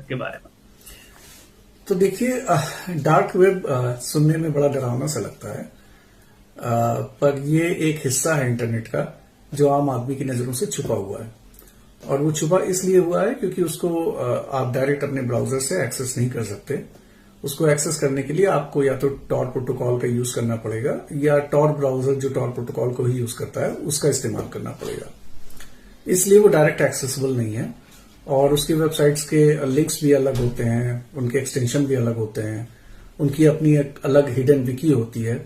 के बारे में? तो देखिए, डार्क वेब सुनने में बड़ा डरावना सा लगता है, पर ये एक हिस्सा है इंटरनेट का जो आम आदमी की नजरों से छुपा हुआ है। और वो छुपा इसलिए हुआ है क्योंकि उसको आप डायरेक्ट अपने ब्राउजर से एक्सेस नहीं कर सकते। उसको एक्सेस करने के लिए आपको या तो टॉर प्रोटोकॉल का यूज करना पड़ेगा या टॉर ब्राउजर जो टॉर प्रोटोकॉल को ही यूज करता है उसका इस्तेमाल करना पड़ेगा। इसलिए वो डायरेक्ट एक्सेसिबल नहीं है और उसकी वेबसाइट्स के लिंक्स भी अलग होते हैं, उनके एक्सटेंशन भी अलग होते हैं, उनकी अपनी एक अलग हिडन विकी होती है।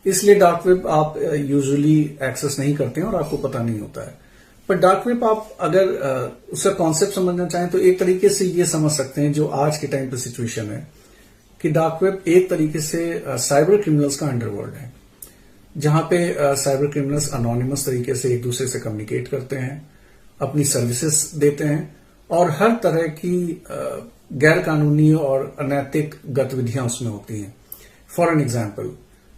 इसलिए डार्क वेब आप यूजुअली एक्सेस नहीं करते हैं और आपको पता नहीं होता है। पर डार्क वेब आप अगर उसका कॉन्सेप्ट समझना चाहें तो एक तरीके से ये समझ सकते हैं जो आज के टाइम पे सिचुएशन है कि डार्क वेब एक तरीके से साइबर क्रिमिनल्स का अंडरवर्ल्ड है, जहां पे साइबर क्रिमिनल्स अनोनिमस तरीके से एक दूसरे से कम्युनिकेट करते हैं, अपनी सर्विसेज देते हैं और हर तरह की गैर कानूनी और अनैतिक गतिविधियां उसमें होती हैं। फॉर एन एग्जाम्पल,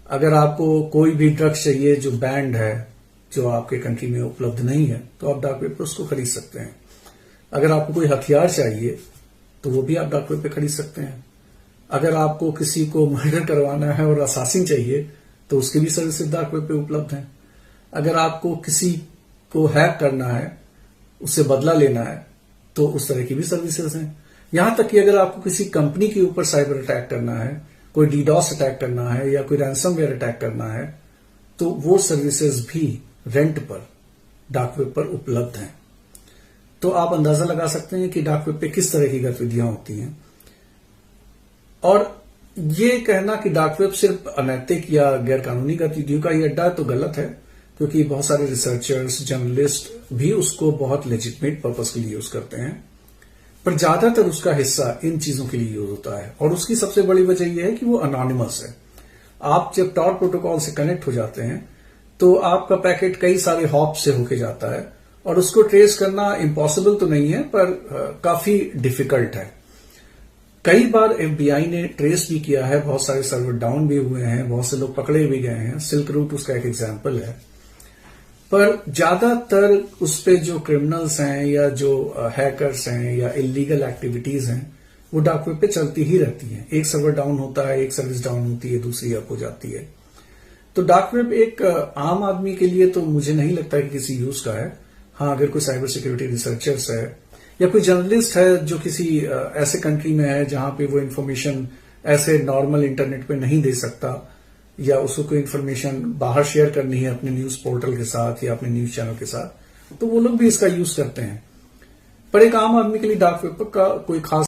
अगर आपको कोई भी ड्रग्स चाहिए जो बैंड है, जो आपके कंट्री में उपलब्ध नहीं है, तो आप डार्क वेब पर उसको खरीद सकते हैं। अगर आपको कोई हथियार चाहिए तो वो भी आप डार्क वेब पे खरीद सकते हैं। अगर आपको किसी को मर्डर करवाना है और असासिन चाहिए तो उसकी भी सर्विसेज डार्क वेब पे उपलब्ध हैं। अगर आपको किसी को हैक करना है, उससे बदला लेना है, तो उस तरह की भी सर्विसेज हैं। यहां तक कि अगर आपको किसी कंपनी के ऊपर साइबर अटैक करना है, कोई डीडॉस अटैक करना है या कोई रैंसमवेयर अटैक करना है, तो वो सर्विसेज भी रेंट पर डार्क वेब पर उपलब्ध हैं। तो आप अंदाजा लगा सकते हैं कि डार्क वेब पे किस तरह की गतिविधियां होती हैं। और ये कहना कि डार्क वेब सिर्फ अनैतिक या गैर कानूनी गतिविधियों का ही अड्डा है तो गलत है, क्योंकि बहुत सारे रिसर्चर्स, जर्नलिस्ट भी उसको बहुत लेजिटमेट पर्पस के लिए यूज करते हैं। पर ज्यादातर उसका हिस्सा इन चीजों के लिए यूज होता है और उसकी सबसे बड़ी वजह यह है कि वो अनोनिमस है। आप जब टॉर प्रोटोकॉल से कनेक्ट हो जाते हैं तो आपका पैकेट कई सारे हॉप से होके जाता है और उसको ट्रेस करना इम्पॉसिबल तो नहीं है, पर काफी डिफिकल्ट है। कई बार एफबीआई ने ट्रेस भी किया है, बहुत सारे सर्वर डाउन भी हुए हैं, बहुत से लोग पकड़े भी गए हैं। सिल्क रूट उसका एक एग्जाम्पल है। पर ज्यादातर उस पे जो क्रिमिनल्स हैं या जो हैकर्स हैं या इलीगल एक्टिविटीज हैं वो डार्क वेब पे चलती ही रहती हैं। एक सर्वर डाउन होता है, एक सर्विस डाउन होती है, दूसरी अप हो जाती है। तो डार्क वेब एक आम आदमी के लिए तो मुझे नहीं लगता कि किसी यूज का है। हाँ, अगर कोई साइबर सिक्योरिटी रिसर्चर्स है या कोई जर्नलिस्ट है जो किसी ऐसे कंट्री में है जहां पे वो इन्फॉर्मेशन ऐसे नॉर्मल इंटरनेट पे नहीं दे सकता, या उसको कोई इन्फॉर्मेशन बाहर शेयर करनी है अपने न्यूज पोर्टल के साथ या अपने न्यूज चैनल के साथ, तो वो लोग भी इसका यूज करते हैं। पर एक आम आदमी के लिए डार्क वेब का कोई खास